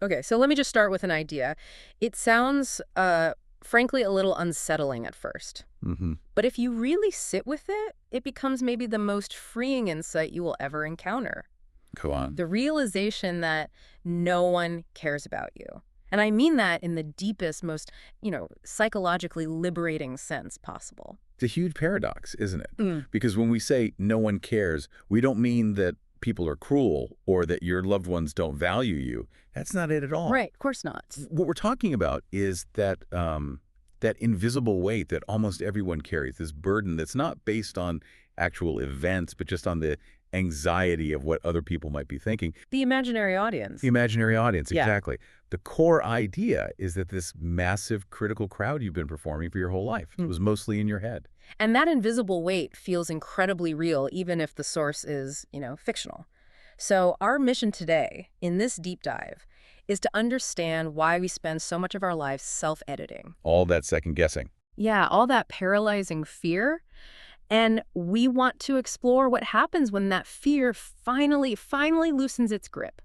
Okay, so let me just start with an idea. It sounds, frankly, a little unsettling at first. Mm-hmm. But if you really sit with it, it becomes maybe the most freeing insight you will ever encounter. Go on. The realization that no one cares about you. And I mean that in the deepest, most, psychologically liberating sense possible. It's a huge paradox, isn't it? Mm. Because when we say no one cares, we don't mean that people are cruel or that your loved ones don't value you. That's not it at all. Right, of course not. What we're talking about is that that invisible weight that almost everyone carries, this burden that's not based on actual events, but just on the anxiety of what other people might be thinking. The imaginary audience. The imaginary audience, Yeah. exactly. The core idea is that this massive critical crowd you've been performing for your whole life was mostly in your head. And that invisible weight feels incredibly real, even if the source is, fictional. So our mission today, in this deep dive, is to understand why we spend so much of our lives self-editing. All that second guessing. Yeah, all that paralyzing fear. And we want to explore what happens when that fear finally loosens its grip.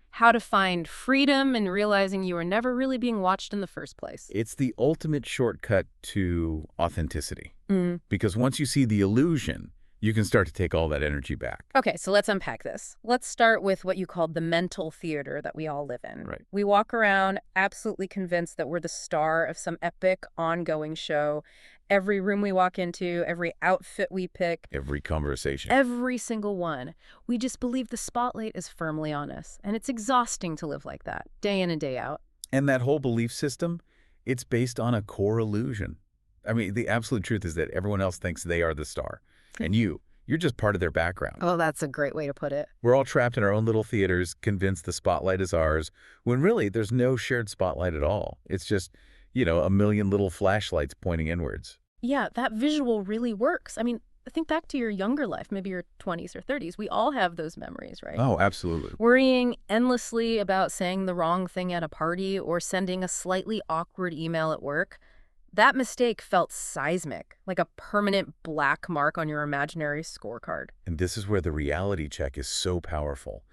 How to find freedom in realizing you were never really being watched in the first place. It's the ultimate shortcut to authenticity. Mm. Because once you see the illusion, you can start to take all that energy back. Okay, so let's unpack this. Let's start with what you called the mental theater that we all live in. Right. We walk around absolutely convinced that we're the star of some epic, ongoing show. Every room we walk into, every outfit we pick, Every conversation. every single one. We just believe the spotlight is firmly on us. And it's exhausting to live like that, day in and day out. And that whole belief system, it's based on a core illusion. I mean, the absolute truth is that everyone else thinks they are the star. And you're just part of their background. Oh, that's a great way to put it. We're all trapped in our own little theaters, convinced the spotlight is ours, when really there's no shared spotlight at all. It's just, a million little flashlights pointing inwards. Yeah, that visual really works. I mean, think back to your younger life, maybe your 20s or 30s. We all have those memories, right? Oh, absolutely. Worrying endlessly about saying the wrong thing at a party or sending a slightly awkward email at work. That mistake felt seismic, like a permanent black mark on your imaginary scorecard. And this is where the reality check is so powerful.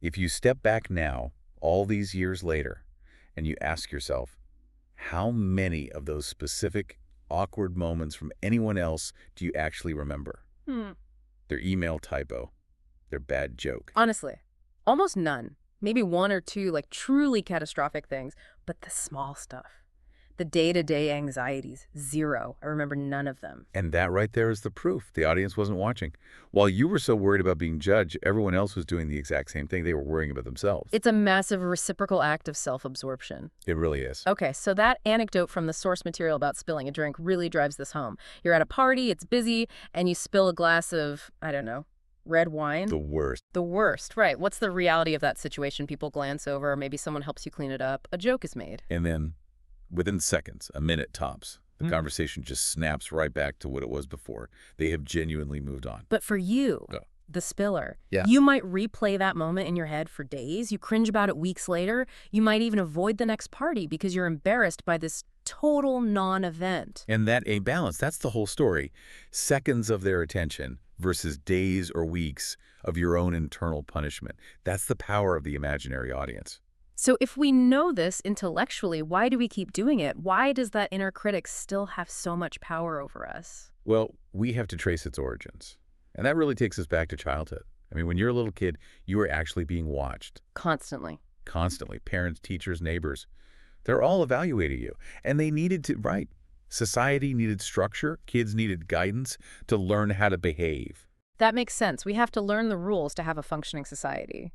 If you step back now, all these years later, and you ask yourself, how many of those specific awkward moments from anyone else do you actually remember? Their email typo, their bad joke. Honestly, almost none. Maybe one or two, like truly catastrophic things, but the small stuff. The day-to-day anxieties, zero. I remember none of them. And that right there is the proof. The audience wasn't watching. While you were so worried about being judged, everyone else was doing the exact same thing. They were worrying about themselves. It's a massive reciprocal act of self-absorption. It really is. Okay, so that anecdote from the source material about spilling a drink really drives this home. You're at a party, it's busy, and you spill a glass of, I don't know, red wine? The worst. The worst, right. What's the reality of that situation? People glance over, maybe someone helps you clean it up. A joke is made. And then, within seconds, a minute tops, the conversation just snaps right back to what it was before. They have genuinely moved on. But for you, Go. the spiller, Yeah. you might replay that moment in your head for days. You cringe about it weeks later. You might even avoid the next party because you're embarrassed by this total non-event. And that imbalance, that's the whole story. Seconds of their attention versus days or weeks of your own internal punishment. That's the power of the imaginary audience. So if we know this intellectually, why do we keep doing it? Why does that inner critic still have so much power over us? Well, we have to trace its origins. And that really takes us back to childhood. I mean, when you're a little kid, you were actually being watched. Constantly. Constantly. Parents, teachers, neighbors. They're all evaluating you. And they needed to, right. Society needed structure. Kids needed guidance to learn how to behave. That makes sense. We have to learn the rules to have a functioning society.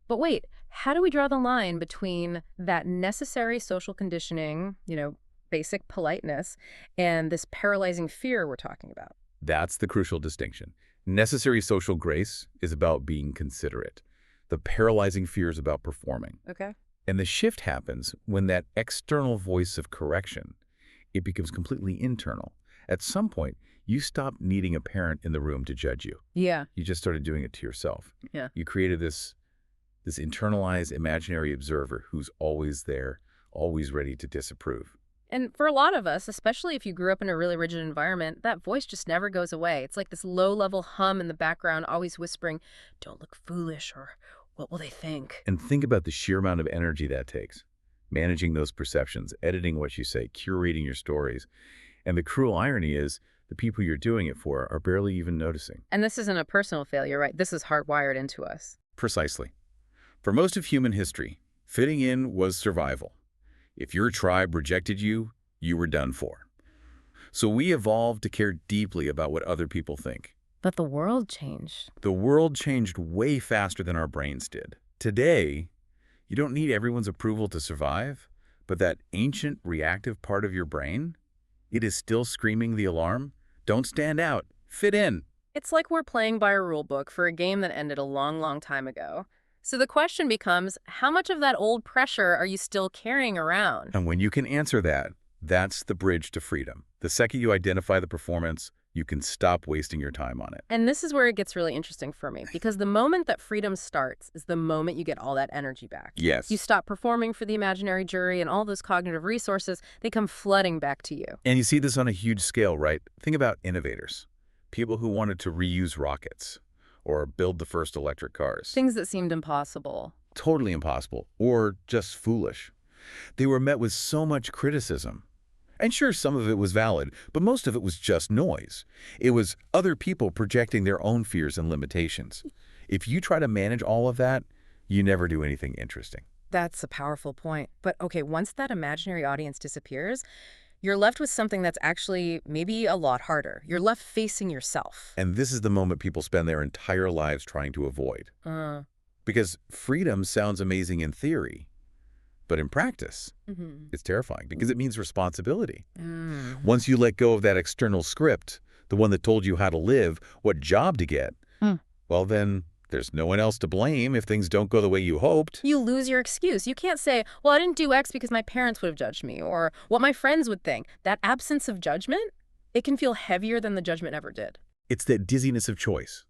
But wait, how do we draw the line between that necessary social conditioning, basic politeness, and this paralyzing fear we're talking about? That's the crucial distinction. Necessary social grace is about being considerate. The paralyzing fear is about performing. Okay. And the shift happens when that external voice of correction, it becomes completely internal. At some point, you stop needing a parent in the room to judge you. Yeah. You just started doing it to yourself. Yeah. You created this internalized imaginary observer who's always there, always ready to disapprove. And for a lot of us, especially if you grew up in a really rigid environment, that voice just never goes away. It's like this low-level hum in the background, always whispering, don't look foolish, or, What will they think? And think about the sheer amount of energy that takes. Managing those perceptions, editing what you say, curating your stories. And the cruel irony is the people you're doing it for are barely even noticing. And this isn't a personal failure, right? This is hardwired into us. Precisely. For most of human history, fitting in was survival. If your tribe rejected you, you were done for. So we evolved to care deeply about what other people think. But the world changed. The world changed way faster than our brains did. Today, you don't need everyone's approval to survive, but that ancient reactive part of your brain, it is still screaming the alarm. Don't stand out. Fit in. It's like we're playing by a rule book for a game that ended a long, long time ago. So the question becomes, how much of that old pressure are you still carrying around? And when you can answer that, that's the bridge to freedom. The second you identify the performance, you can stop wasting your time on it. And this is where it gets really interesting for me, because the moment that freedom starts is the moment you get all that energy back. Yes. You stop performing for the imaginary jury, and all those cognitive resources, they come flooding back to you. And you see this on a huge scale, right? Think about innovators. People who wanted to reuse rockets or build the first electric cars. Things that seemed impossible. Totally impossible or just foolish. They were met with so much criticism. And sure, some of it was valid, but most of it was just noise. It was other people projecting their own fears and limitations. If you try to manage all of that, you never do anything interesting. That's a powerful point. But okay, once that imaginary audience disappears, you're left with something that's actually maybe a lot harder. You're left facing yourself. And this is the moment people spend their entire lives trying to avoid. Because freedom sounds amazing in theory, but in practice, it's terrifying because it means responsibility. Once you let go of that external script, the one that told you how to live, what job to get, well then, there's no one else to blame if things don't go the way you hoped. You lose your excuse. You can't say, well, I didn't do X because my parents would have judged me, or what my friends would think. That absence of judgment, it can feel heavier than the judgment ever did. It's that dizziness of choice.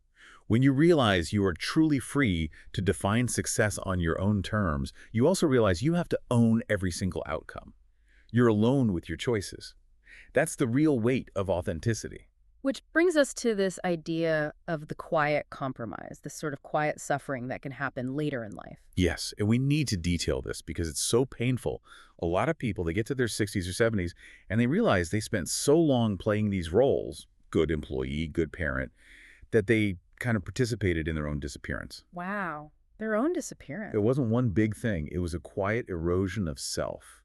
When you realize you are truly free to define success on your own terms, you also realize you have to own every single outcome. You're alone with your choices. That's the real weight of authenticity. Which brings us to this idea of the quiet compromise, this sort of quiet suffering that can happen later in life. Yes, and we need to detail this because it's so painful. A lot of people, they get to their 60s or 70s, and they realize they spent so long playing these roles, good employee, good parent, that they kind of participated in their own disappearance. Wow, their own disappearance. It wasn't one big thing. It was a quiet erosion of self.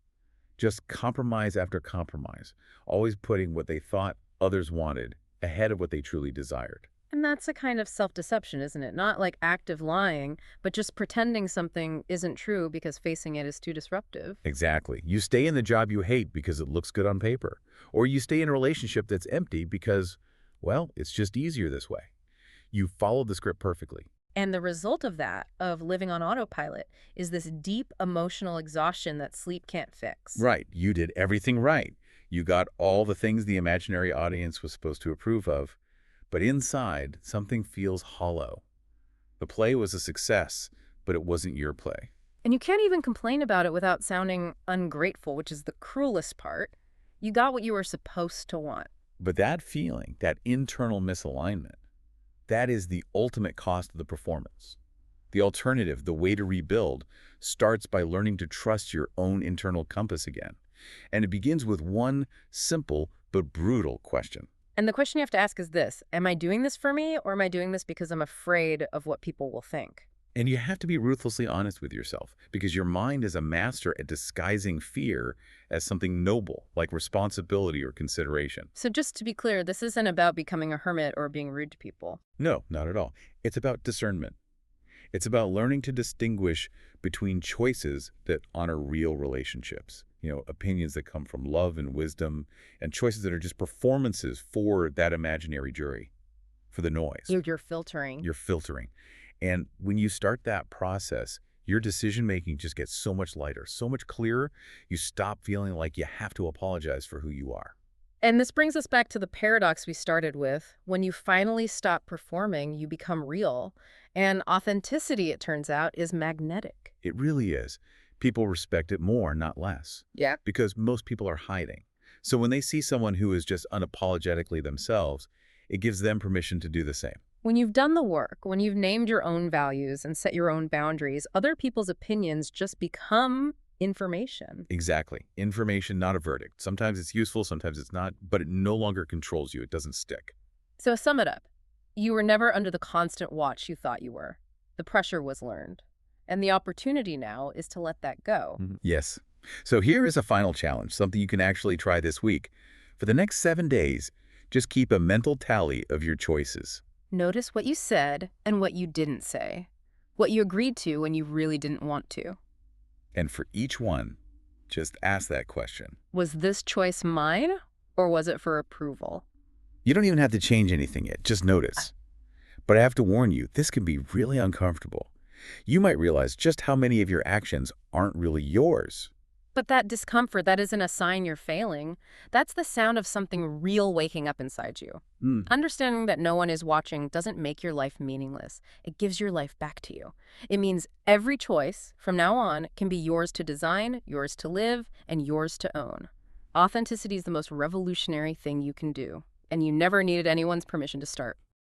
Just compromise after compromise, always putting what they thought others wanted ahead of what they truly desired. And that's a kind of self-deception, isn't it? Not like active lying, but just pretending something isn't true because facing it is too disruptive. Exactly. You stay in the job you hate because it looks good on paper. Or you stay in a relationship that's empty because, well, it's just easier this way. You follow the script perfectly. And the result of that, of living on autopilot, is this deep emotional exhaustion that sleep can't fix. Right. You did everything right. You got all the things the imaginary audience was supposed to approve of, but inside, something feels hollow. The play was a success, but it wasn't your play. And you can't even complain about it without sounding ungrateful, which is the cruelest part. You got what you were supposed to want. But that feeling, that internal misalignment, that is the ultimate cost of the performance. The alternative, the way to rebuild, starts by learning to trust your own internal compass again. And it begins with one simple but brutal question. And the question you have to ask is this: am I doing this for me, or am I doing this because I'm afraid of what people will think? And you have to be ruthlessly honest with yourself, because your mind is a master at disguising fear as something noble, like responsibility or consideration. So just to be clear, this isn't about becoming a hermit or being rude to people. No, not at all. It's about discernment. It's about learning to distinguish between choices that honor real relationships, opinions that come from love and wisdom, and choices that are just performances for that imaginary jury, for the noise. You're filtering. You're filtering. And when you start that process, your decision-making just gets so much lighter, so much clearer. You stop feeling like you have to apologize for who you are. And this brings us back to the paradox we started with. When you finally stop performing, you become real. And authenticity, it turns out, is magnetic. It really is. People respect it more, not less. Yeah. Because most people are hiding. So when they see someone who is just unapologetically themselves, it gives them permission to do the same. When you've done the work, when you've named your own values and set your own boundaries, other people's opinions just become information. Exactly. Information, not a verdict. Sometimes it's useful, sometimes it's not, but it no longer controls you. It doesn't stick. So to sum it up, you were never under the constant watch you thought you were. The pressure was learned. And the opportunity now is to let that go. Yes. So here is a final challenge, something you can actually try this week. For the next 7 days, just keep a mental tally of your choices. Notice what you said and what you didn't say. What you agreed to when you really didn't want to. And for each one, just ask that question. Was this choice mine, or was it for approval? You don't even have to change anything yet, just notice. But I have to warn you, this can be really uncomfortable. You might realize just how many of your actions aren't really yours. But that discomfort, that isn't a sign you're failing. That's the sound of something real waking up inside you. Understanding that no one is watching doesn't make your life meaningless. It gives your life back to you. It means every choice from now on can be yours to design, yours to live, and yours to own. Authenticity is the most revolutionary thing you can do, and you never needed anyone's permission to start.